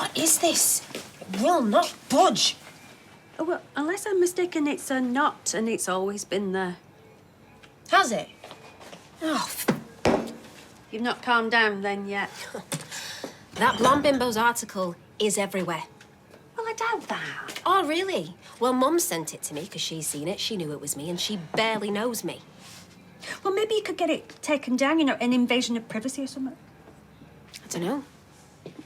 What is this? It will not budge. Oh, well, unless I'm mistaken, it's a knot and it's always been there. Has it? Oh, You've not calmed down then yet? that blonde bimbo's article is everywhere. Well, I doubt that. Oh, really? Well, Mum sent it to me because she's seen it. She knew it was me, and she barely knows me. Well, maybe you could get it taken down, you know, an invasion of privacy or something. I don't know.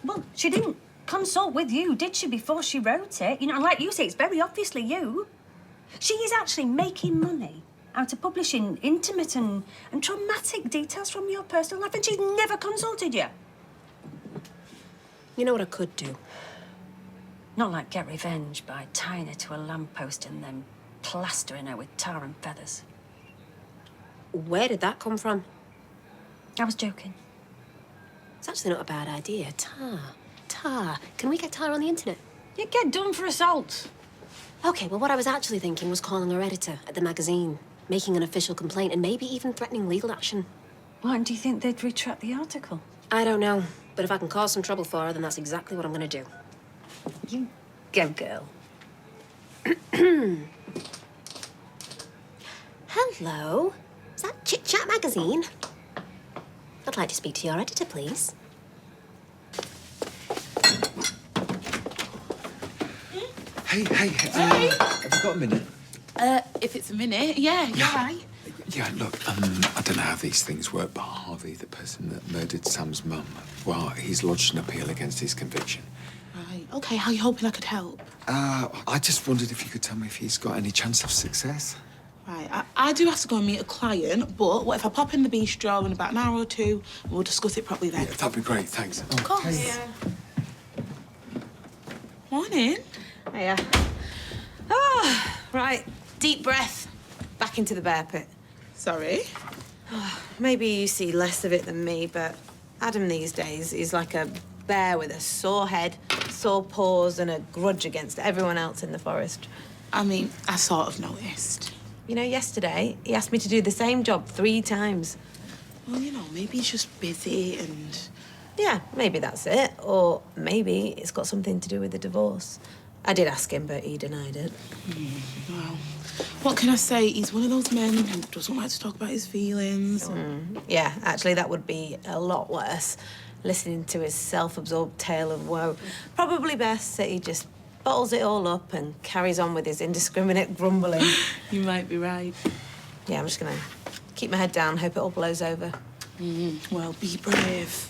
Well, she didn't consult with you, did she, before she wrote it? You know, and like you say, it's very obviously you. She is actually making money out of publishing intimate and traumatic details from your personal life, and she's never consulted you. You know what I could do? Not like get revenge by tying her to a lamppost and then plastering her with tar and feathers. Where did that come from? I was joking. It's actually not a bad idea. Tar. Can we get tar on the internet? You get done for assault. Okay, well, what I was actually thinking was calling our editor at the magazine, making an official complaint, and maybe even threatening legal action. Why, and do you think they'd retract the article? I don't know, but if I can cause some trouble for her, then that's exactly what I'm gonna do. You go, girl. Hello? Is that Chit Chat magazine? I'd like to speak to your editor, please. Hey, have you got a minute? If it's a minute, yeah, you're right. Yeah, look, I don't know how these things work, but Harvey, the person that murdered Sam's mum, well, he's lodged an appeal against his conviction. Right, OK, how are you hoping I could help? I just wondered if you could tell me if he's got any chance of success. Right, I do have to go and meet a client, but what if I pop in the bistro in about an hour or two, and we'll discuss it properly then? Yeah, that'd be great, thanks. Of course. Yeah. Morning. Hiya. Oh, right. Deep breath. Back into the bear pit. Sorry. Maybe you see less of it than me, but Adam these days is like a bear with a sore head, sore paws, and a grudge against everyone else in the forest. I mean, I sort of noticed. You know, yesterday, he asked me to do the same job 3 times. Well, you know, maybe he's just busy and... Yeah, maybe that's it. Or maybe it's got something to do with the divorce. I did ask him, but he denied it. Well, what can I say? He's one of those men who doesn't like to talk about his feelings. Yeah, actually, that would be a lot worse, listening to his self-absorbed tale of woe. Probably best that he just bottles it all up and carries on with his indiscriminate grumbling. You might be right. Yeah, I'm just gonna keep my head down, hope it all blows over. Well, be brave.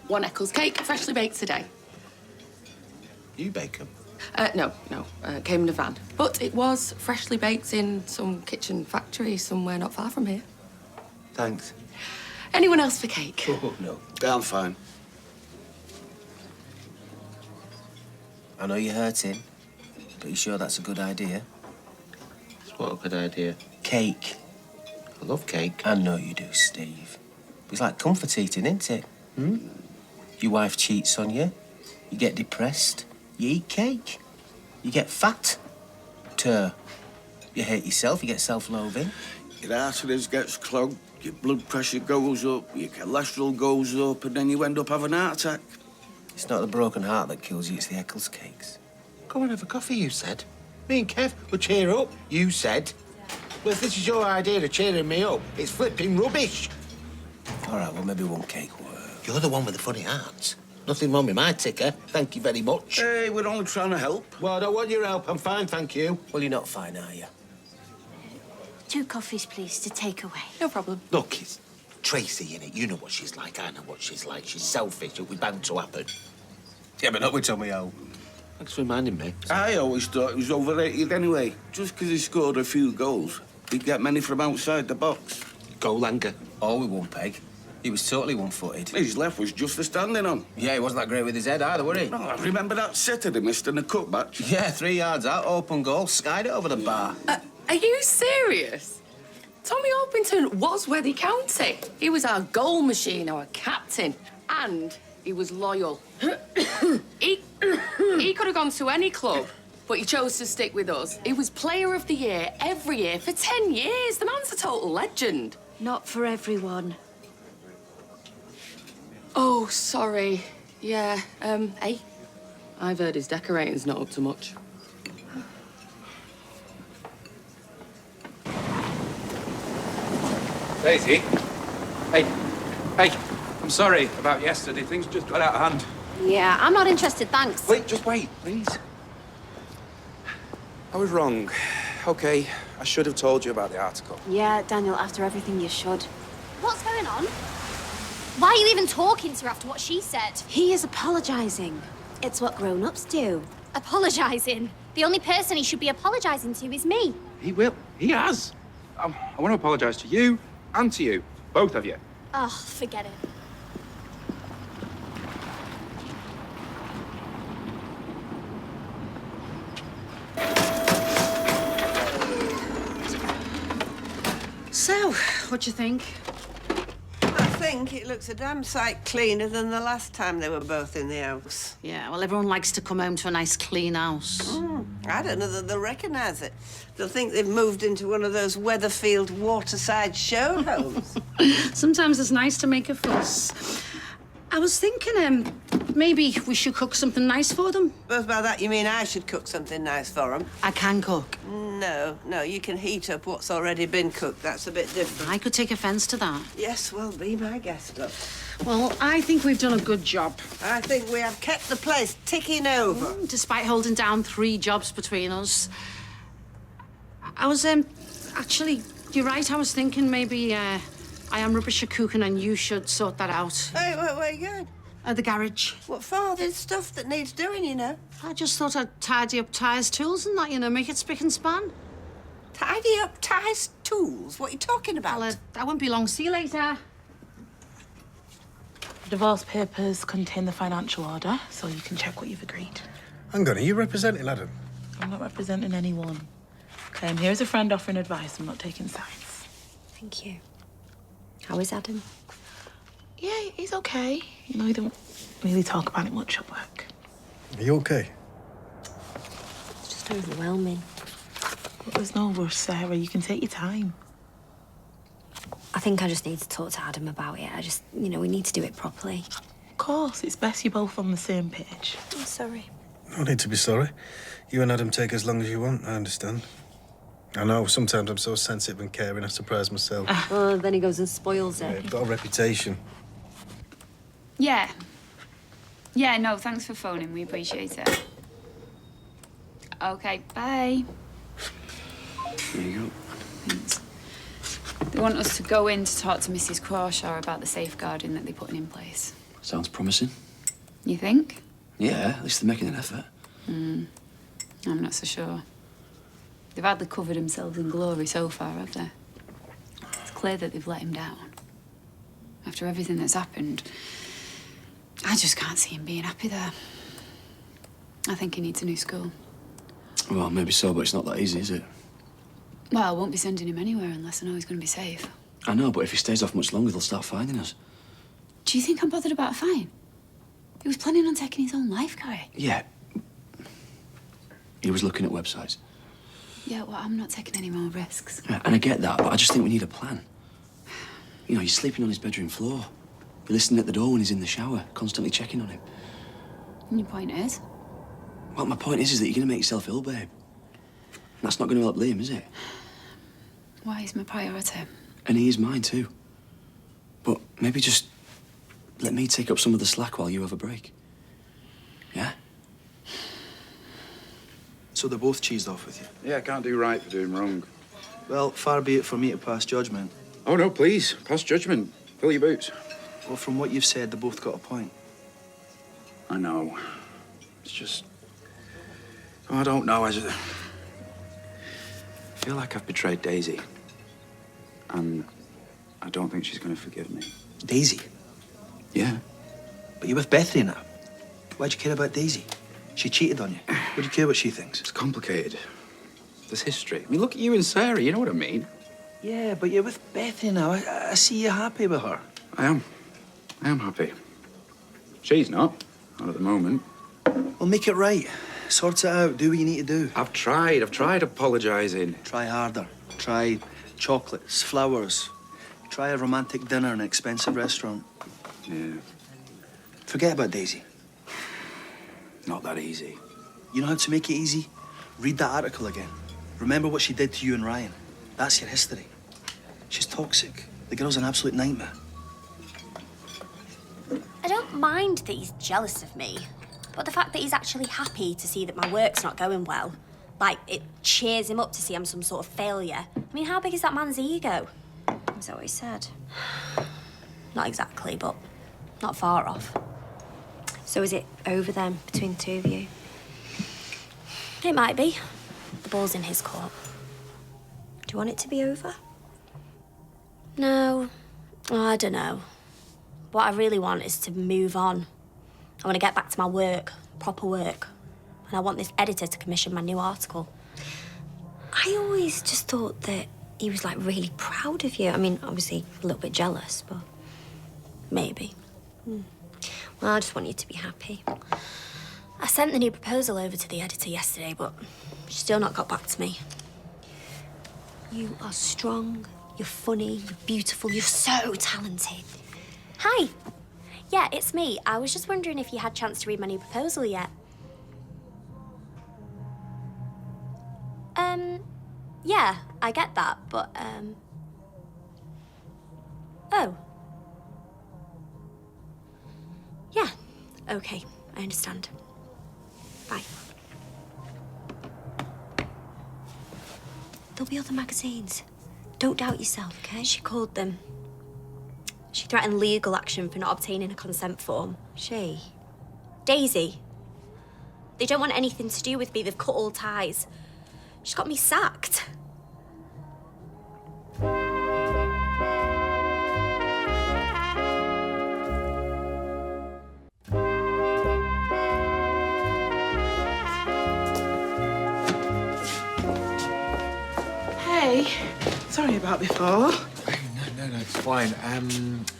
One Eccles cake, freshly baked today. You bake them? No, came in a van. But it was freshly baked in some kitchen factory somewhere not far from here. Thanks. Anyone else for cake? Oh, no. I'm fine. I know you're hurting, but you sure that's a good idea? It's what a good idea. Cake. I love cake. I know you do, Steve. It's like comfort eating, isn't it? Your wife cheats on you. You get depressed. You eat cake. You get fat. You hate yourself. You get self-loathing. Your arteries gets clogged, your blood pressure goes up, your cholesterol goes up, and then you end up having a heart attack. It's not the broken heart that kills you, it's the Eccles cakes. Go and have a coffee, you said. Me and Kev will cheer up, you said. Well, if this is your idea of cheering me up, it's flipping rubbish. All right, well, maybe one cake will work. You're the one with the funny heart. Nothing wrong with my ticker. Thank you very much. Hey, we're only trying to help. Well, I don't want your help. I'm fine, thank you. Well, you're not fine, are you? 2 coffees, please, to take away. No problem. Look, it's Tracy, innit? You know what she's like. I know what she's like. She's selfish. It'll be bound to happen. Yeah, but not with Tommy O. Thanks for reminding me. I always thought he was overrated anyway. Just because he scored a few goals, he'd get many from outside the box. Goal anger. All with one peg. He was totally one-footed. His left was just for standing on. Yeah, he wasn't that great with his head either, were he? No, I remember that sitter they missed in the cutback. Yeah, 3 yards out, open goal, skied it over the bar. Are you serious? Tommy Orpington was Weather County. He was our goal machine, our captain, and he was loyal. he could have gone to any club, but he chose to stick with us. He was Player of the Year every year for 10 years. The man's a total legend. Not for everyone. Oh, sorry. Yeah, hey? I've heard his decorating's not up to much. Daisy? Hey. Hey. I'm sorry about yesterday. Things just got out of hand. Yeah, I'm not interested, thanks. Wait, just wait, please. I was wrong. Okay, I should have told you about the article. Yeah, Daniel, after everything, you should. What's going on? Why are you even talking to her after what she said? He is apologising. It's what grown-ups do. Apologising? The only person he should be apologising to is me. He will. He has. I want to apologise to you and to you. Both of you. Oh, forget it. So, what do you think? I think it looks a damn sight cleaner than the last time they were both in the house. Yeah, well, everyone likes to come home to a nice clean house. I don't know that they'll recognise it. They'll think they've moved into one of those Weatherfield waterside show homes. Sometimes it's nice to make a fuss. I was thinking, maybe we should cook something nice for them. Both by that you mean I should cook something nice for them? I can cook. No, you can heat up what's already been cooked. That's a bit different. I could take offence to that. Yes, well, be my guest, love. Well, I think we've done a good job. I think we have kept the place ticking over. Despite holding down 3 jobs between us. I was, actually, you're right, I was thinking maybe, I am rubbish at cooking and you should sort that out. Hey, where are you going? The garage. What for? There's stuff that needs doing, you know. I just thought I'd tidy up Ty's tools and that, you know, make it spick and span. Tidy up Ty's tools? What are you talking about? Well, that won't be long. See you later. Divorce papers contain the financial order, so you can check what you've agreed. Hang on, are you representing Adam? I'm not representing anyone. Here's a friend offering advice. I'm not taking sides. Thank you. How is Adam? Yeah, he's okay. You know, he don't really talk about it much at work. Are you okay? It's just overwhelming. But there's no rush, Sarah. You can take your time. I think I just need to talk to Adam about it. We need to do it properly. Of course, it's best you're both on the same page. I'm sorry. No need to be sorry. You and Adam take as long as you want, I understand. I know, sometimes I'm so sensitive and caring, I surprise myself. Well, then he goes and spoils Yeah, it. I've got a reputation. Yeah. Yeah, no, thanks for phoning. We appreciate it. Okay, bye. There you go. Thanks. They want us to go in to talk to Mrs. Crawshaw about the safeguarding that they're putting in place. Sounds promising. You think? Yeah, at least they're making an effort. I'm not so sure. They've hardly covered themselves in glory so far, have they? It's clear that they've let him down. After everything that's happened, I just can't see him being happy there. I think he needs a new school. Well, maybe so, but it's not that easy, is it? Well, I won't be sending him anywhere unless I know he's going to be safe. I know, but if he stays off much longer, they'll start finding us. Do you think I'm bothered about a fine? He was planning on taking his own life, Gary. Yeah. He was looking at websites. Yeah, well, I'm not taking any more risks. Yeah, and I get that, but I just think we need a plan. You know, he's sleeping on his bedroom floor. You're listening at the door when he's in the shower, constantly checking on him. And your point is? Well, my point is that you're going to make yourself ill, babe. That's not going to help Liam, is it? Why is my priority? And he is mine, too. But maybe just let me take up some of the slack while you have a break. Yeah? So they're both cheesed off with you? Yeah, I can't do right for doing wrong. Well, far be it for me to pass judgment. Oh, no, please. Pass judgment. Fill your boots. Well, from what you've said, they both got a point. I know. It's just... Oh, I don't know. I feel like I've betrayed Daisy. And I don't think she's going to forgive me. Daisy? Yeah. But you're with Bethany now. Why'd you care about Daisy? She cheated on you. What do you care what she thinks? It's complicated. There's history. I mean, look at you and Sarah. You know what I mean? Yeah, but you're with Bethany now. I see you happy with her. I am. I am happy. She's not. Not at the moment. Well, make it right. Sort it out. Do what you need to do. I've tried apologising. Try harder. Try chocolates, flowers. Try a romantic dinner in an expensive restaurant. Yeah. Forget about Daisy. Not that easy. You know how to make it easy? Read that article again. Remember what she did to you and Ryan. That's your history. She's toxic. The girl's an absolute nightmare. I don't mind that he's jealous of me, but the fact that he's actually happy to see that my work's not going well, like, it cheers him up to see I'm some sort of failure. I mean, how big is that man's ego? Is that what he said? Not exactly, but not far off. So is it over then, between the two of you? It might be. The ball's in his court. Do you want it to be over? No. Oh, I don't know. What I really want is to move on. I want to get back to my work, proper work. And I want this editor to commission my new article. I always just thought that he was, like, really proud of you. I mean, obviously a little bit jealous, but maybe. Well, I just want you to be happy. I sent the new proposal over to the editor yesterday, but she's still not got back to me. You are strong, you're funny, you're beautiful, you're so talented. Hi. Yeah, it's me. I was just wondering if you had a chance to read my new proposal yet. Yeah, I get that, but, Oh. Yeah, okay, I understand. Bye. There'll be other magazines. Don't doubt yourself, okay? She called them. She threatened legal action for not obtaining a consent form. She? Daisy. They don't want anything to do with me. They've cut all ties. She's got me sacked. Hey, sorry about before. No, it's fine.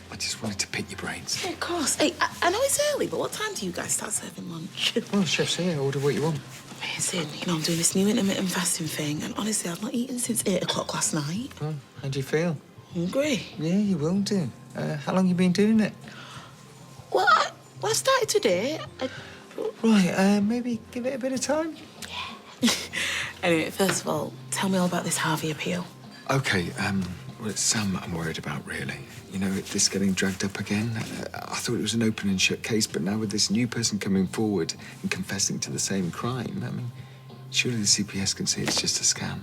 I just wanted to pick your brains. Yeah, of course. Hey, I know it's early, but what time do you guys start serving lunch? Well, chef's here. Order what you want. Amazing. You know, I'm doing this new intermittent fasting thing, and honestly, I've not eaten since 8 o'clock last night. Oh, how do you feel? Hungry. Yeah, you will do. How long you been doing it? Well, I started today. Right, maybe give it a bit of time. Anyway, first of all, tell me all about this Harvey appeal. Okay, well, it's Sam I'm worried about, really. You know, this getting dragged up again. I thought it was an open and shut case, but now with this new person coming forward and confessing to the same crime, I mean, surely the CPS can see it's just a scam.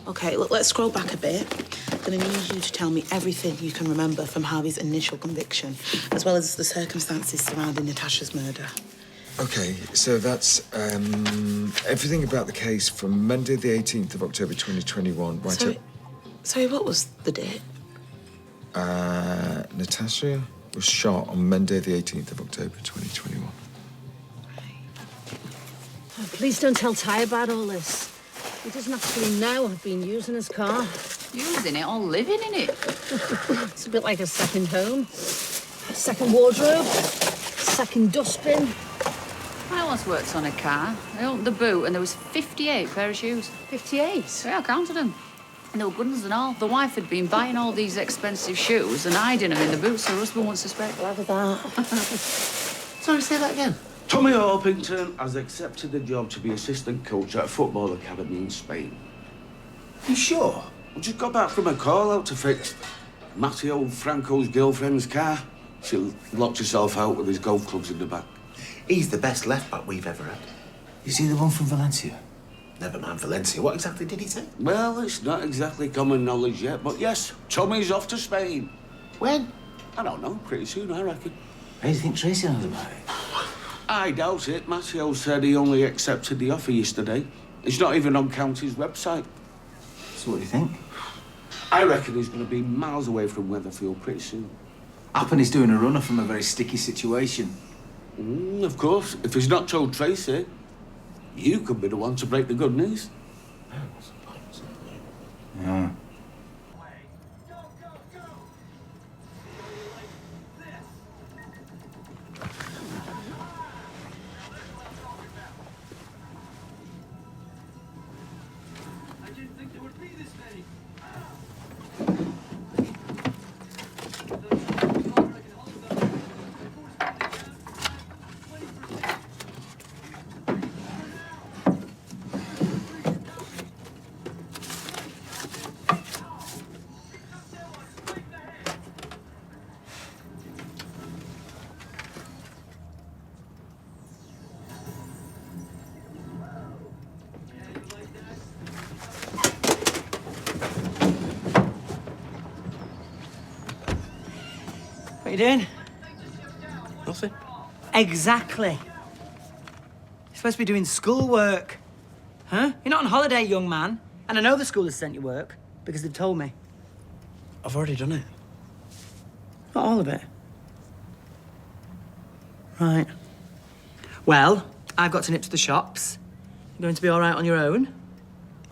Okay, look, let's scroll back a bit. I'm going to need you to tell me everything you can remember from Harvey's initial conviction, as well as the circumstances surrounding Natasha's murder. Okay, so that's everything about the case from Monday the 18th of October 2021 right up... Sorry, what was the date? Natasha was shot on Monday the 18th of October 2021. Oh, please don't tell Ty about all this. He doesn't actually know I've been using his car. Using it or living in it? It's a bit like a second home. A second wardrobe. Second dustbin. I once worked on a car. I opened the boot and there was 58 pair of shoes. 58? Yeah, I counted them. And they were good ones and all. The wife had been buying all these expensive shoes and hiding them in the boot so her husband wouldn't suspect. Glad of that. Sorry, say that again. Tommy Orpington has accepted the job to be assistant coach at a football academy in Spain. You sure? I just got back from a call out to fix Matteo Franco's girlfriend's car. She locked herself out with his golf clubs in the back. He's the best left-back we've ever had. Is he the one from Valencia? Never mind Valencia. What exactly did he say? Well, it's not exactly common knowledge yet, but yes, Tommy's off to Spain. When? I don't know, pretty soon, I reckon. How do you think Tracy knows about it? I doubt it. Matteo said he only accepted the offer yesterday. It's not even on County's website. So what do you think? I reckon he's going to be miles away from Weatherfield pretty soon. Happen he's doing a runner from a very sticky situation. Of course. If he's not told Tracy, you could be the one to break the good news. Yeah. you doing? Nothing. Exactly. You're supposed to be doing schoolwork. Huh? You're not on holiday, young man. And I know the school has sent you work, because they've told me. I've already done it. Not all of it. Right. Well, I've got to nip to the shops. You're going to be all right on your own?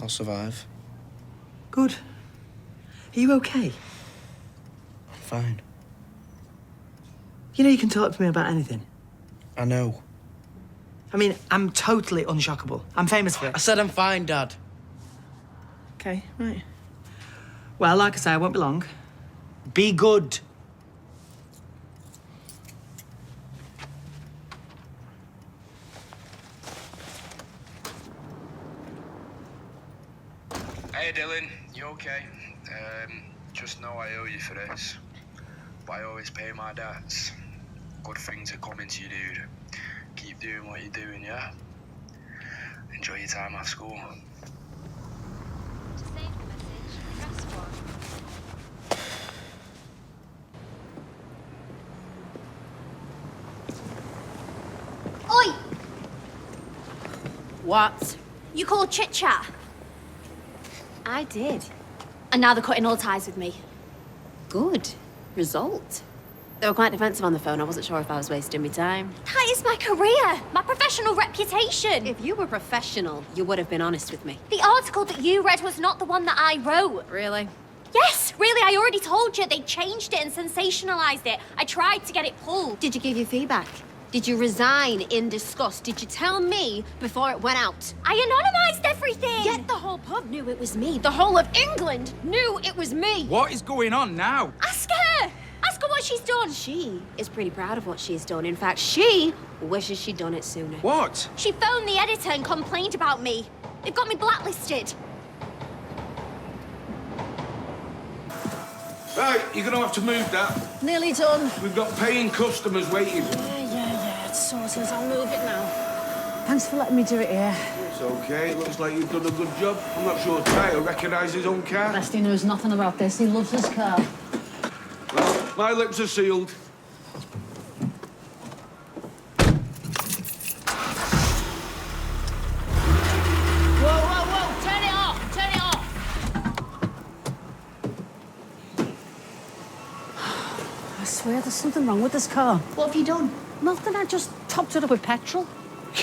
I'll survive. Good. Are you okay? I'm fine. You know you can talk to me about anything. I know. I mean, I'm totally unshockable. I'm famous for it. I said I'm fine, Dad. Okay, right. Well, like I say, I won't be long. Be good. Hey Dylan, you okay? Just know I owe you for this, but I always pay my debts. Good things are coming to you, dude. Keep doing what you're doing, yeah? Enjoy your time at school. Oi! What? You called chit-chat? I did. And now they're cutting all ties with me. Good. Result. They were quite defensive on the phone. I wasn't sure if I was wasting my time. That is my career, my professional reputation. If you were professional, you would have been honest with me. The article that you read was not the one that I wrote. Really? Yes, really, I already told you. They changed it and sensationalized it. I tried to get it pulled. Did you give your feedback? Did you resign in disgust? Did you tell me before it went out? I anonymized everything. Yet the whole pub knew it was me. The whole of England knew it was me. What is going on now? Ask her. Ask her what she's done. She is pretty proud of what she's done. In fact, she wishes she'd done it sooner. What? She phoned the editor and complained about me. They've got me blacklisted. Right, you're going to have to move that. Nearly done. We've got paying customers waiting. Yeah, it's sorted. I'll move it now. Thanks for letting me do it here. It's okay. It looks like you've done a good job. I'm not sure Ty will recognise his own car. Bestie knows nothing about this. He loves his car. Well, my lips are sealed. Whoa! Turn it off! Turn it off! I swear there's something wrong with this car. What have you done? Nothing. I just topped it up with petrol.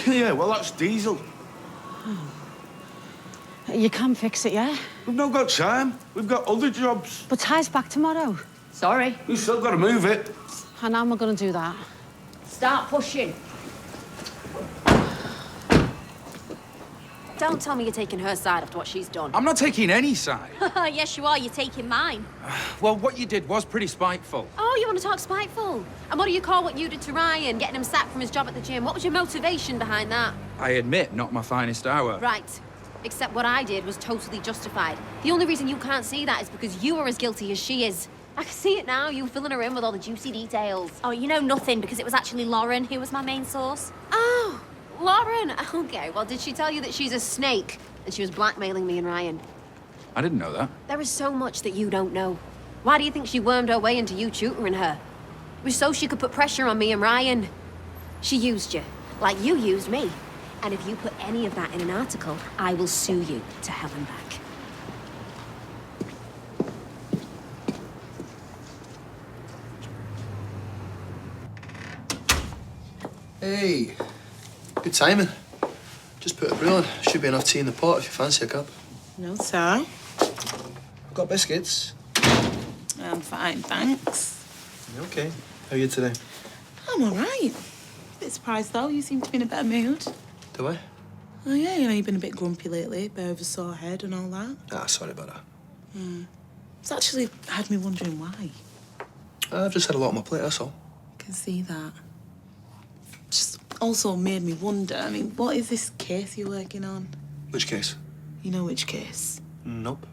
Yeah, well, that's diesel. You can fix it, yeah? We've not got time. We've got other jobs. But Ty's back tomorrow. Sorry. We've still got to move it. And how am I going to do that? Start pushing. Don't tell me you're taking her side after what she's done. I'm not taking any side. Yes, you are. You're taking mine. Well, what you did was pretty spiteful. Oh, you want to talk spiteful? And what do you call what you did to Ryan, getting him sacked from his job at the gym? What was your motivation behind that? I admit, not my finest hour. Right. Except what I did was totally justified. The only reason you can't see that is because you are as guilty as she is. I can see it now, you filling her in with all the juicy details. Oh, you know nothing because it was actually Lauren who was my main source. Oh, Lauren. Okay, well, did she tell you that she's a snake and she was blackmailing me and Ryan? I didn't know that. There is so much that you don't know. Why do you think she wormed her way into you tutoring her? It was so she could put pressure on me and Ryan. She used you, like you used me. And if you put any of that in an article, I will sue you to hell and back. Hey, good timing. Just put a brew on. Should be enough tea in the pot if you fancy a cup. No, sir. I've got biscuits. I'm fine, thanks. You okay? How are you today? I'm all right. Bit surprised, though. You seem to be in a better mood. Do I? Oh, yeah, you know, you've been a bit grumpy lately, a bit of a sore head and all that. Ah, sorry about that. It's actually had me wondering why. I've just had a lot on my plate, that's all. I can see that. Just also made me wonder, I mean, what is this case you're working on? Which case? You know which case? Nope.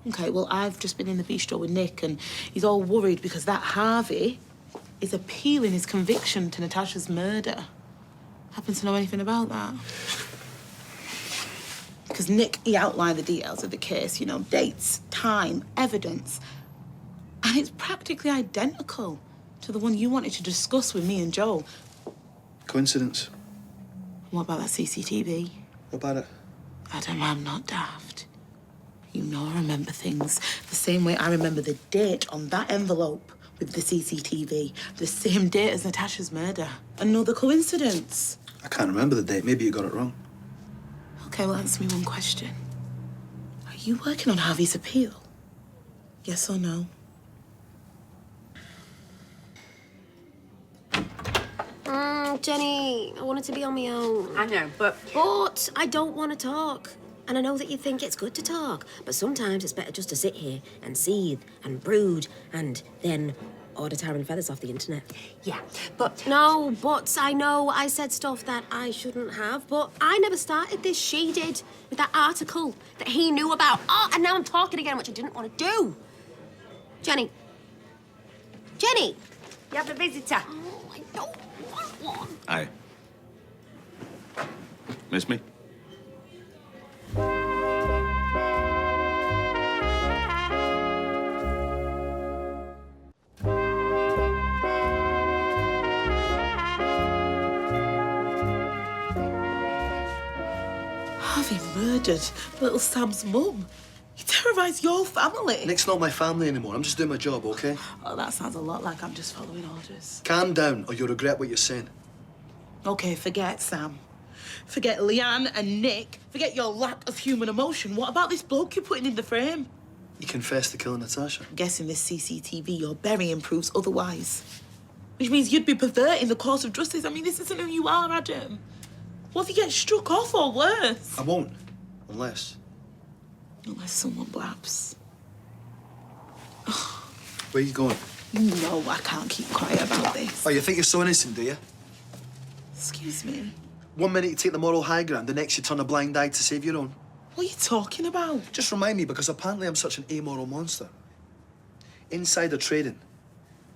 Okay, well, I've just been in the bistro with Nick and he's all worried because that Harvey is appealing his conviction to Natasha's murder. Happen to know anything about that? Because Nick, he outlined the details of the case, you know, dates, time, evidence. And it's practically identical To the one you wanted to discuss with me and Joel. Coincidence? What about that CCTV? What about it? Adam, I'm not daft. You know I remember things the same way I remember the date on that envelope with the CCTV. The same date as Natasha's murder. Another coincidence. I can't remember the date. Maybe you got it wrong. Okay, well, answer me one question. Are you working on Harvey's appeal? Yes or no? Jenny, I wanted to be on my own. I know, but I don't want to talk. And I know that you think it's good to talk, but sometimes it's better just to sit here and seethe and brood and then order tar and feathers off the internet. Yeah, but... No, but I know I said stuff that I shouldn't have, but I never started this. She did, with that article that he knew about. Oh, and now I'm talking again, which I didn't want to do. Jenny. Jenny! You have a visitor. Oh, I don't want one. Aye. Miss me? Harvey murdered little Sam's mum. He terrorised your family. Nick's not my family anymore. I'm just doing my job, okay? Oh, that sounds a lot like I'm just following orders. Calm down, or you'll regret what you're saying. Okay, forget Sam. Forget Leanne and Nick. Forget your lack of human emotion. What about this bloke you're putting in the frame? He confessed to killing Natasha. I'm guessing this CCTV you're burying proves otherwise. Which means you'd be perverting the course of justice. I mean, this isn't who you are, Adam. What if you get struck off or worse? I won't. Unless someone blabs. Where are you going? You know I can't keep quiet about this. Oh, you think you're so innocent, do you? Excuse me. 1 minute you take the moral high ground, the next you turn a blind eye to save your own. What are you talking about? Just remind me, because apparently I'm such an amoral monster. Insider trading.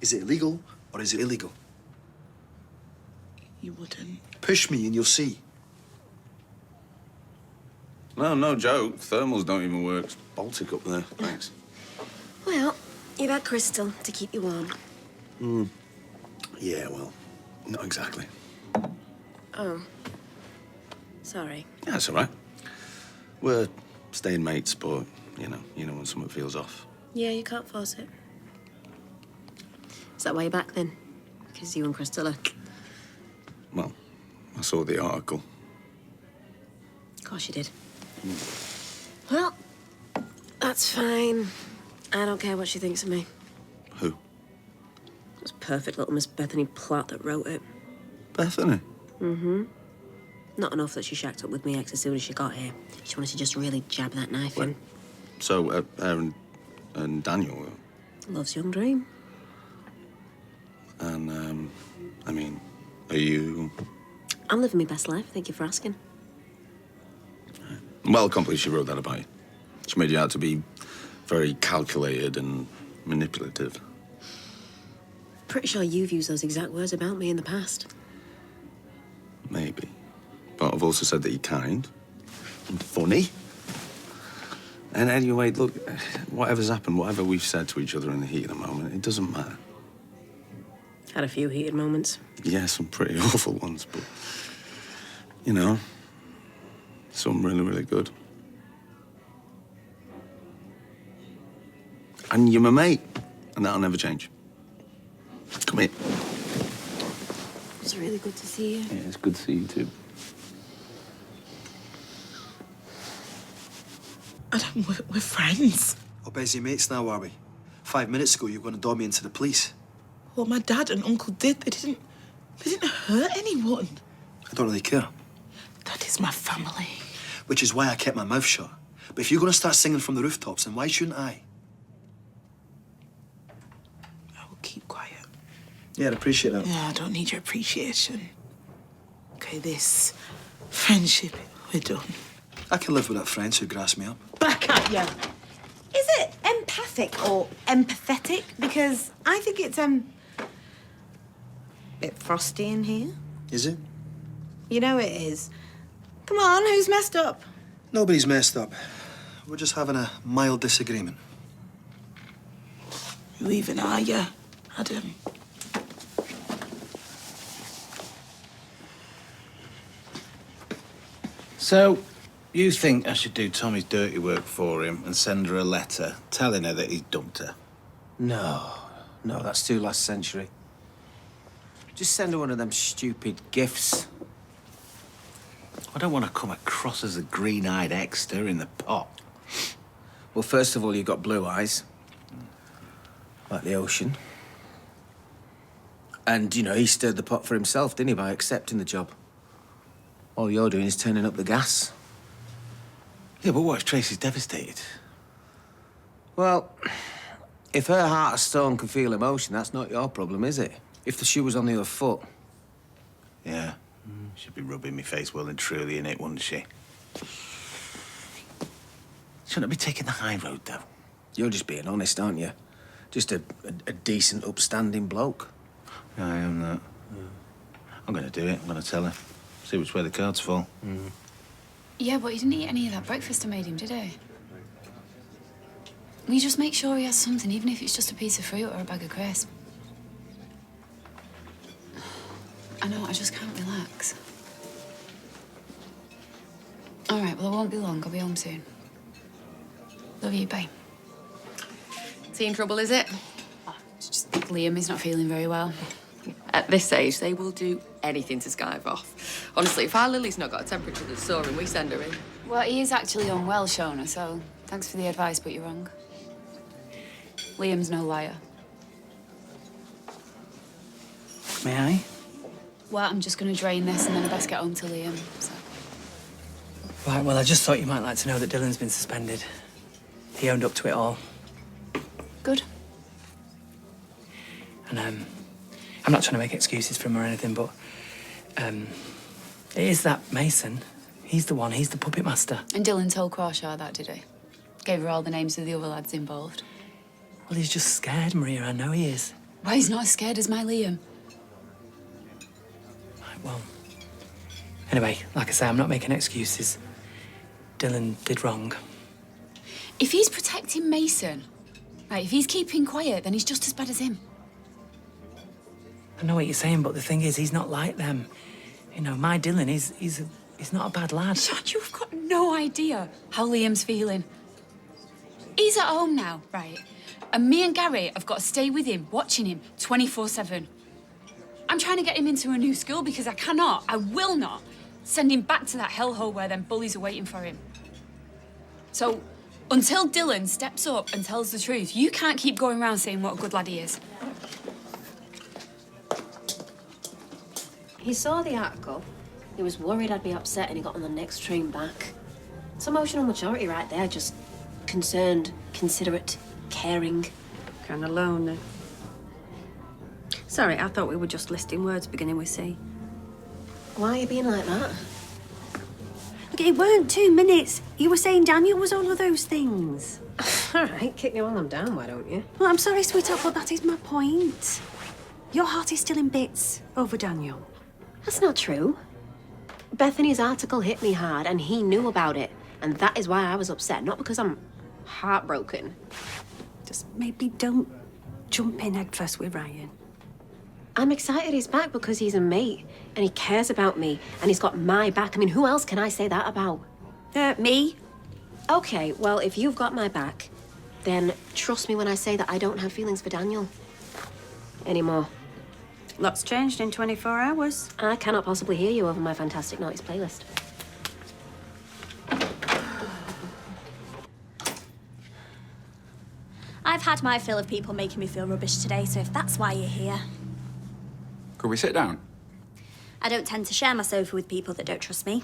Is it legal or is it illegal? You wouldn't. Push me and you'll see. No joke. Thermals don't even work. It's Baltic up there. Thanks. Well, you've had Crystal to keep you warm. Yeah, well, not exactly. Oh. Sorry. Yeah, that's all right. We're staying mates, but, you know when someone feels off. Yeah, you can't force it. Is that why you're back then? Because you and Crystal are... Well, I saw the article. Of course you did. Well, that's fine. I don't care what she thinks of me. Who? It was perfect little Miss Bethany Platt that wrote it. Bethany? Mm-hmm. Not enough that she shacked up with me ex as soon as she got here. She wanted to just really jab that knife in. So, Aaron and Daniel... Love's young dream. And, I mean, are you... I'm living my best life, thank you for asking. Well accomplished, she wrote that about you. She made you out to be very calculated and manipulative. Pretty sure you've used those exact words about me in the past. Maybe. But I've also said that you're kind and funny. And anyway, look, whatever's happened, whatever we've said to each other in the heat of the moment, it doesn't matter. Had a few heated moments. Yeah, some pretty awful ones, but, you know, some really, really good. And you're my mate, and that'll never change. Come here. It's really good to see you. Yeah, it's good to see you too. Adam, we're friends. We're busy mates now, are we? 5 minutes ago, you were going to door me into the police. What my dad and uncle did, they didn't hurt anyone. I don't really care. That is my family. Which is why I kept my mouth shut. But if you're going to start singing from the rooftops, then why shouldn't I? I will keep quiet. Yeah, I'd appreciate that. Yeah, I don't need your appreciation. Okay, this friendship, we're done. I can live with that friends who grass me up. Back at ya! Is it empathic or empathetic? Because I think it's, bit frosty in here. Is it? You know it is. Come on, who's messed up? Nobody's messed up. We're just having a mild disagreement. Who even are you, Adam? So, you think I should do Tommy's dirty work for him and send her a letter telling her that he's dumped her? No, that's too last century. Just send her one of them stupid gifts. I don't want to come across as a green-eyed Exeter in the pot. Well, first of all, you've got blue eyes. Like the ocean. And, you know, he stirred the pot for himself, didn't he, by accepting the job? All you're doing is turning up the gas. Yeah, but what if Tracy's devastated? Well, if her heart of stone can feel emotion, that's not your problem, is it? If the shoe was on the other foot. Yeah. She'd be rubbing me face well and truly in it, wouldn't she? Shouldn't I be taking the high road, though? You're just being honest, aren't you? Just a decent, upstanding bloke. Yeah, I am that. I'm going to do it. I'm going to tell her. See which way the cards fall. Yeah, but he didn't eat any of that breakfast I made him, did he? Will you just make sure he has something, even if it's just a piece of fruit or a bag of crisps? I know, I just can't relax. All right, well, I won't be long. I'll be home soon. Love you, bye. Teen trouble, is it? Just Liam, he's not feeling very well. At this age, they will do anything to skive off. Honestly, if our Lily's not got a temperature that's soaring, we send her in. Well, he is actually unwell, Shona, so thanks for the advice, but you're wrong. Liam's no liar. May I? Well, I'm just going to drain this and then I best get home to Liam, so... Right, well, I just thought you might like to know that Dylan's been suspended. He owned up to it all. Good. And, I'm not trying to make excuses for him or anything, but, it is that Mason. He's the one, he's the puppet master. And Dylan told Crawshaw that, did he? Gave her all the names of the other lads involved. Well, he's just scared, Maria, I know he is. Well, he's not as scared as my Liam. Right, well... Anyway, like I say, I'm not making excuses. Dylan did wrong. If he's protecting Mason, right, if he's keeping quiet, then he's just as bad as him. I know what you're saying, but the thing is, he's not like them. You know, my Dylan, he's not a bad lad. Sean, you've got no idea how Liam's feeling. He's at home now, right? And me and Gary have got to stay with him, watching him 24/7. I'm trying to get him into a new school because I will not send him back to that hellhole where them bullies are waiting for him. So, until Dylan steps up and tells the truth, you can't keep going around saying what a good lad he is. He saw the article. He was worried I'd be upset and he got on the next train back. It's emotional maturity right there, just concerned, considerate, caring. Kind of lonely. Sorry, I thought we were just listing words beginning with C. Why are you being like that? Look, it weren't 2 minutes. You were saying Daniel was all of those things. All right, kick me while I'm down, why don't you? Well, I'm sorry, sweetheart, but that is my point. Your heart is still in bits over Daniel. That's not true. Bethany's article hit me hard and he knew about it. And that is why I was upset, not because I'm heartbroken. Just maybe don't jump in headfirst with Ryan. I'm excited he's back because he's a mate and he cares about me and he's got my back. I mean, who else can I say that about? Me? Okay, well, if you've got my back, then trust me when I say that I don't have feelings for Daniel anymore. Lots changed in 24 hours. I cannot possibly hear you over my Fantastic Naughties playlist. I've had my fill of people making me feel rubbish today, so if that's why you're here... Could we sit down? I don't tend to share my sofa with people that don't trust me.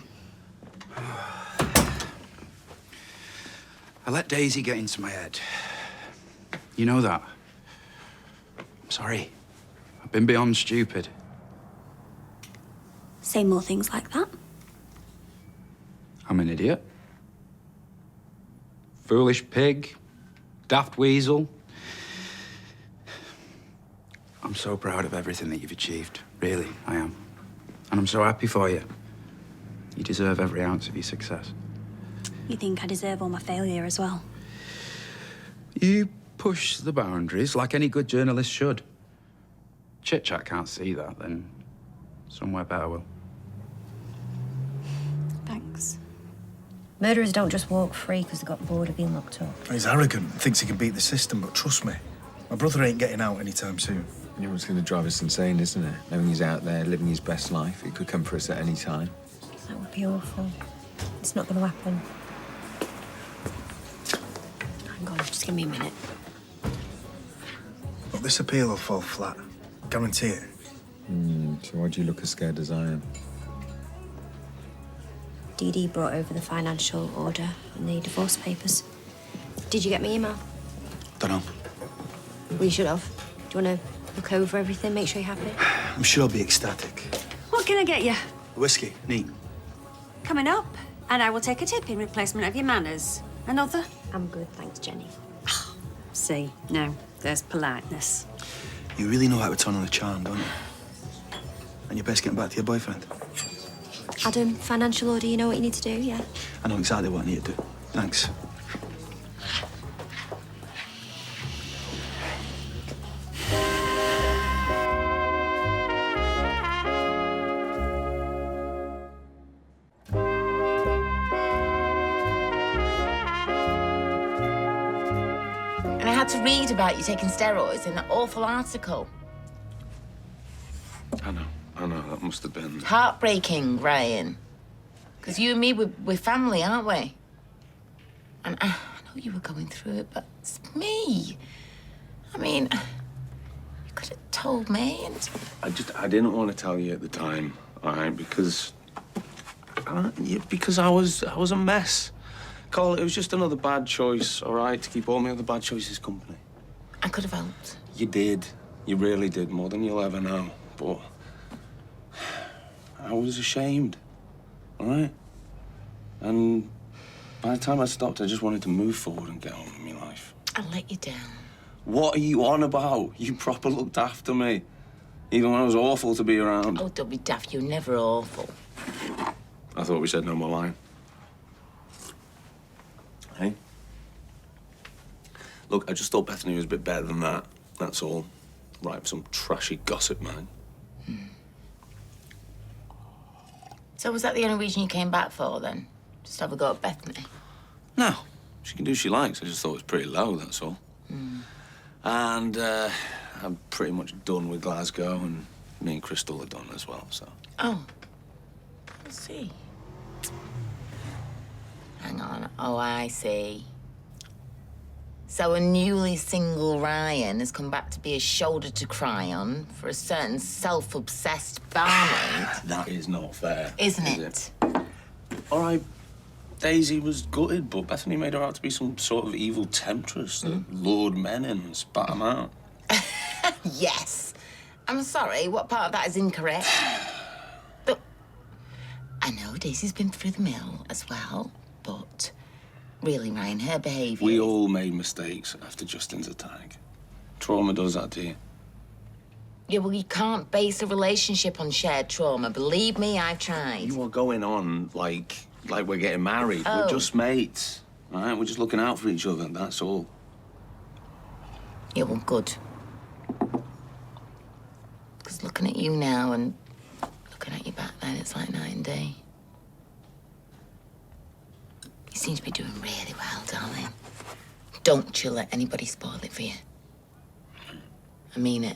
I let Daisy get into my head. You know that. I'm sorry. I've been beyond stupid. Say more things like that. I'm an idiot. Foolish pig. Daft weasel. I'm so proud of everything that you've achieved. Really, I am. And I'm so happy for you. You deserve every ounce of your success. You think I deserve all my failure as well? You push the boundaries like any good journalist should. Chit-chat can't see that, then somewhere better will. Thanks. Murderers don't just walk free because they got bored of being locked up. He's arrogant, thinks he can beat the system, but trust me, my brother ain't getting out anytime soon. You know what's going to drive us insane, isn't it? Knowing he's out there living his best life. He could come for us at any time. That would be awful. It's not going to happen. Hang on, just give me a minute. Look, this appeal will fall flat. Guarantee it. So why do you look as scared as I am? Dee Dee brought over the financial order and the divorce papers. Did you get my email? Dunno. Well, you should have. Do you want to look over everything, make sure you're happy? I'm sure I'll be ecstatic. What can I get you? Whiskey, neat. Coming up, and I will take a tip in replacement of your manners. Another? I'm good, thanks, Jenny. See, now, there's politeness. You really know how to turn on the charm, don't you? And you're best getting back to your boyfriend. Adam, financial order, you know what you need to do, yeah? I know exactly what I need to do. Thanks. And I had to read about you taking steroids in that awful article. I know, that must have been... Heartbreaking, Ryan. Because you and me, we're family, aren't we? And I know you were going through it, but it's me. I mean, you could have told me and... I didn't want to tell you at the time, all right, because I was a mess. Cole, it was just another bad choice, all right, to keep all my other bad choices company. I could have helped. You did. You really did, more than you'll ever know. But I was ashamed, all right? And by the time I stopped, I just wanted to move forward and get on with my life. I let you down. What are you on about? You proper looked after me. Even when I was awful to be around. Oh, don't be daft. You're never awful. I thought we said no more lying. Hey? Look, I just thought Bethany was a bit better than that. That's all. Right, some trashy gossip, man. So was that the only reason you came back for, then? Just have a go at Bethany? No, she can do what she likes. I just thought it was pretty low, that's all. And I'm pretty much done with Glasgow, and me and Crystal are done as well, so... Oh. I see. Hang on. Oh, I see. So a newly single Ryan has come back to be a shoulder to cry on for a certain self-obsessed barmaid. That is not fair. Isn't it? All right, Daisy was gutted, but Bethany made her out to be some sort of evil temptress that lured men in and spat them out. Yes. I'm sorry, what part of that is incorrect? Look, I know Daisy's been through the mill as well, but really, Ryan, her behaviour... We all made mistakes after Justin's attack. Trauma does that to you. Yeah, well, you can't base a relationship on shared trauma. Believe me, I've tried. You are going on like we're getting married. Oh. We're just mates, all right? We're just looking out for each other, that's all. Yeah, well, good. Because looking at you now and looking at you back then, it's like night and day. You seem to be doing really well, darling. Don't you let anybody spoil it for you. I mean it.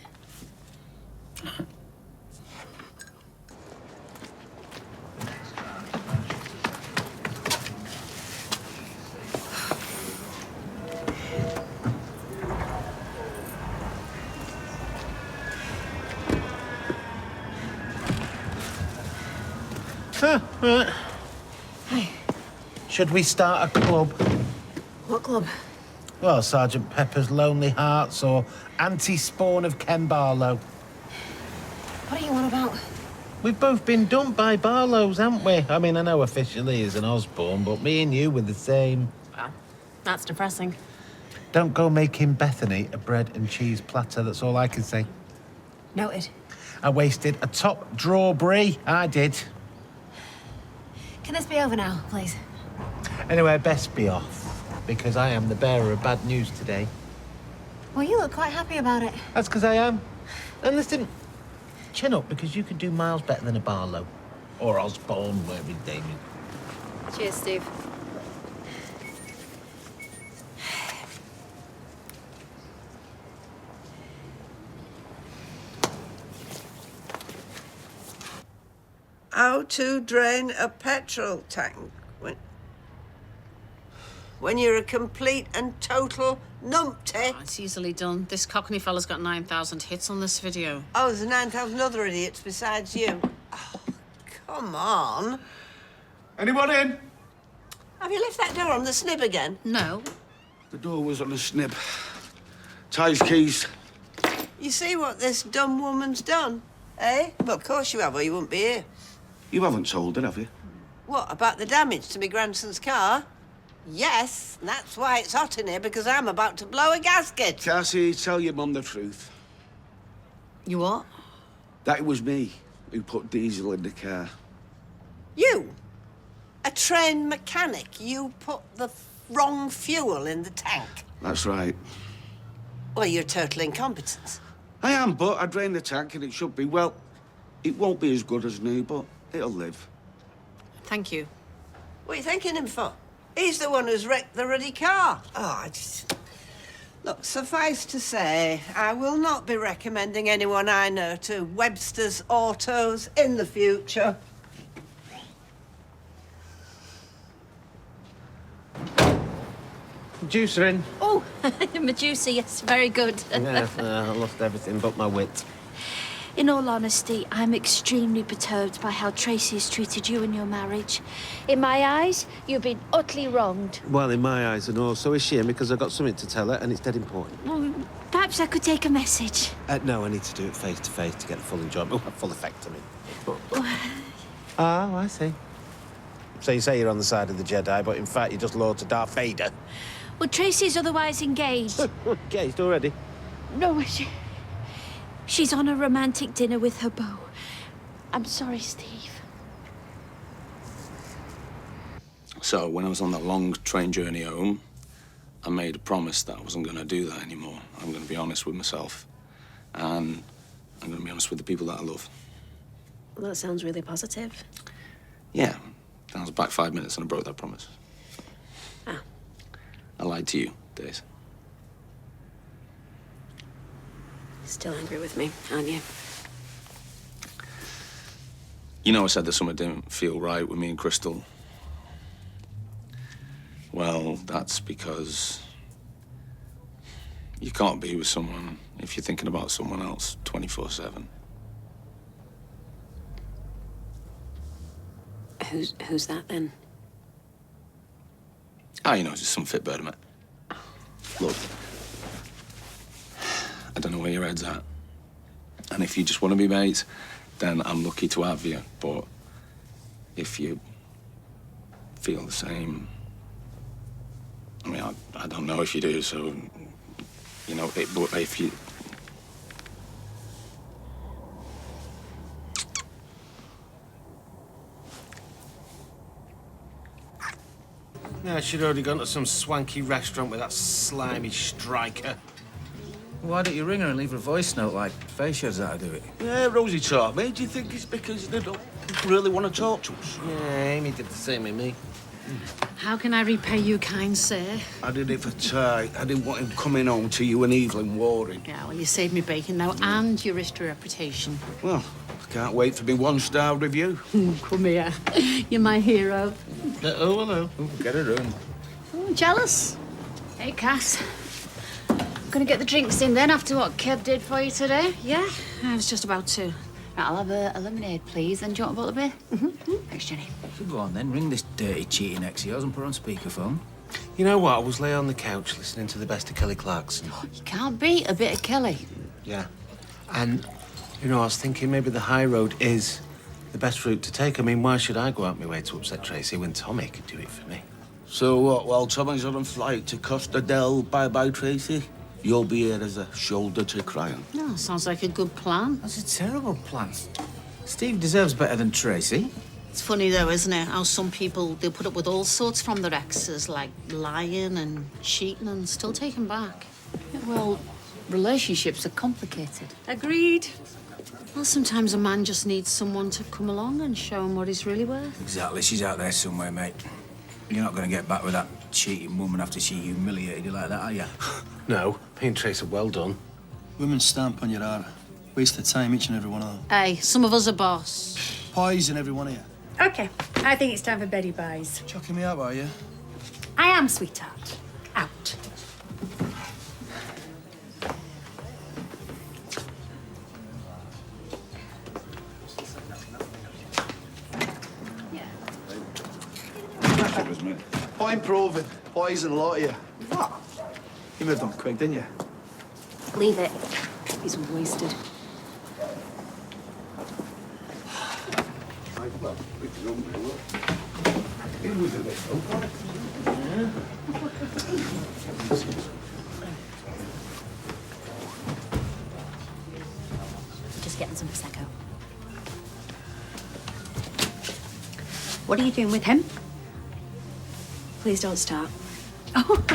Right. Hey. Should we start a club? What club? Well, Sergeant Pepper's Lonely Hearts or Anti-Spawn of Ken Barlow. What are you on about? We've both been dumped by Barlows, haven't we? I mean, I know officially he's an Osborne, but me and you were the same. Well, that's depressing. Don't go making Bethany a bread and cheese platter, that's all I can say. Noted. I wasted a top drawer brie, I did. Can this be over now, please? Anyway, best be off, because I am the bearer of bad news today. Well, you look quite happy about it. That's because I am. And listen, chin up, because you could do miles better than a Barlow. Or Osborne, whatever his name is. Cheers, Steve. How to drain a petrol tank when you're a complete and total numpty. Oh, it's easily done. This Cockney fella's got 9,000 hits on this video. Oh, there's 9,000 other idiots besides you. Oh, come on. Anyone in? Have you left that door on the snib again? No. The door was on the snib. Ty's keys. You see what this dumb woman's done, eh? Well, of course you have, or you wouldn't be here. You haven't told her, have you? What, about the damage to my grandson's car? Yes, and that's why it's hot in here, because I'm about to blow a gasket. Cassie, tell your mum the truth. You what? That it was me who put diesel in the car. You? A trained mechanic? You put the wrong fuel in the tank? That's right. Well, you're total incompetence. I am, but I drained the tank and it should be. Well, it won't be as good as new, but it'll live. Thank you. What are you thanking him for? He's the one who's wrecked the ruddy car. Oh, Look, suffice to say, I will not be recommending anyone I know to Webster's Autos in the future. Juicer in. Oh, Medusa, yes, very good. Yeah, I lost everything but my wit. In all honesty, I'm extremely perturbed by how Tracy has treated you in your marriage. In my eyes, you've been utterly wronged. Well, in my eyes and all, so is she, because I've got something to tell her, and it's dead important. Well, perhaps I could take a message. No, I need to do it face to face to get the full enjoyment, full effect, I mean. Oh, I see. So you say you're on the side of the Jedi, but in fact you're just loyal to Darth Vader. Well, Tracy's otherwise engaged. Engaged already? No, she's on a romantic dinner with her beau. I'm sorry, Steve. So, when I was on that long train journey home, I made a promise that I wasn't going to do that anymore. I'm going to be honest with myself. And I'm going to be honest with the people that I love. Well, that sounds really positive. Yeah. I was back 5 minutes and I broke that promise. Ah. I lied to you, Daisy. Still angry with me, aren't you? You know I said that something didn't feel right with me and Crystal. Well, that's because you can't be with someone if you're thinking about someone else 24/7. Who's that, then? You know, just some fit bird, mate. Look, I don't know where your head's at. And if you just want to be mates, then I'm lucky to have you. But if you feel the same, I mean, I don't know if you do, so, you know, but if you... Yeah, she'd already gone to some swanky restaurant with that slimy striker. Why don't you ring her and leave her a voice note like Faye shows how to do it? Yeah, Rosie taught me. Do you think it's because they don't really want to talk to us? Yeah, Amy did the same with me. How can I repay you, kind sir? I did it for Ty. I didn't want him coming home to you and Evelyn warring. Yeah, well, you saved me bacon now, and you risked your reputation. Well, I can't wait for me one-star review. Come here. You're my hero. Oh, hello. Get her in. Oh, jealous? Hey, Cass. Gonna get the drinks in then after what Kev did for you today? Yeah, I was just about to. Right, I'll have a lemonade, please. And do you want a bottle of beer? Thanks, Jenny. So go on then, ring this dirty cheating ex of yours and put her on speakerphone. You know what? I was lay on the couch listening to the best of Kelly Clarkson. You can't beat a bit of Kelly. Yeah. And, you know, I was thinking maybe the high road is the best route to take. I mean, why should I go out my way to upset Tracy when Tommy could do it for me? So what, while Tommy's on a flight to Costa del Bye-Bye Tracy, you'll be here as a shoulder to cry on. Oh, sounds like a good plan. That's a terrible plan. Steve deserves better than Tracy. It's funny, though, isn't it? How some people, they'll put up with all sorts from their exes, like lying and cheating, and still take them back. Yeah, well, relationships are complicated. Agreed. Well, sometimes a man just needs someone to come along and show him what he's really worth. Exactly. She's out there somewhere, mate. You're not going to get back with that cheating woman after she humiliated you like that, are you? No. Me and Tracy are well done. Women's stamp on your heart. Waste of time, each and every one of them. Hey, some of us are boss. poison every one of you. OK, I think it's time for beddy buys. Chucking me out, are you? I am, sweetheart. Out. Point proven. Poison a lot of you. What? You moved on quick, didn't you? Leave it. He's wasted. Just getting some Prosecco. What are you doing with him? Please don't start. Oh,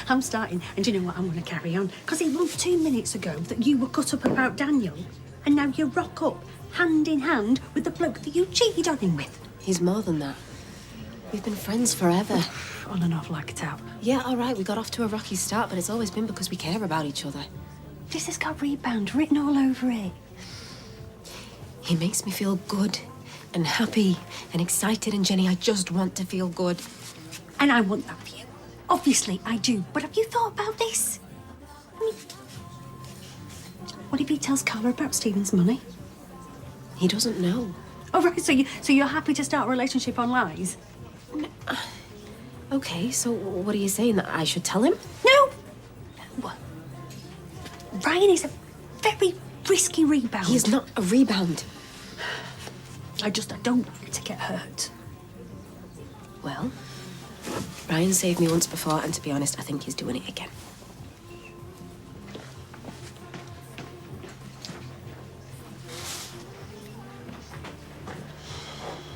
I'm starting. And do you know what? I'm going to carry on. Because it was 2 minutes ago that you were cut up about Daniel, and now you rock up hand in hand with the bloke that you cheated on him with. He's more than that. We've been friends forever. On and off like a tap. Yeah, all right, we got off to a rocky start, but it's always been because we care about each other. This has got rebound written all over it. He makes me feel good and happy and excited, and Jenny, I just want to feel good. And I want that for you. Obviously, I do. But have you thought about this? I mean, what if he tells Carla about Stephen's money? He doesn't know. Oh, right, so you're happy to start a relationship on lies? Okay, so what are you saying, that I should tell him? No! What? Ryan is a very risky rebound. He's not a rebound. I don't want you to get hurt. Well, Ryan saved me once before, and to be honest, I think he's doing it again.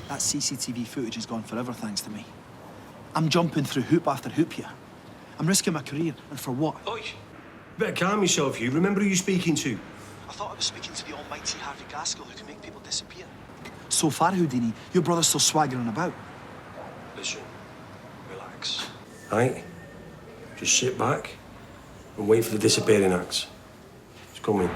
That CCTV footage is gone forever, thanks to me. I'm jumping through hoop after hoop here. I'm risking my career, and for what? Oi! Better calm yourself, you. Remember who you're speaking to. I thought I was speaking to the almighty Harvey Gaskell who can make people disappear. So far, Houdini, your brother's still swaggering about. Listen, relax. Right? Just sit back and wait for the disappearing acts. It's coming.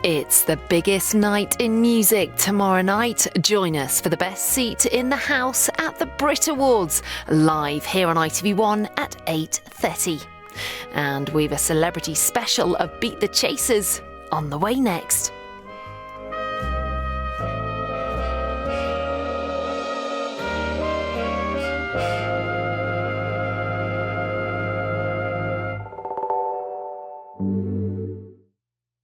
It's the biggest night in music tomorrow night. Join us for the best seat in the house at the Brit Awards, live here on ITV1 at 8:30. And we've a celebrity special of Beat the Chasers on the way next.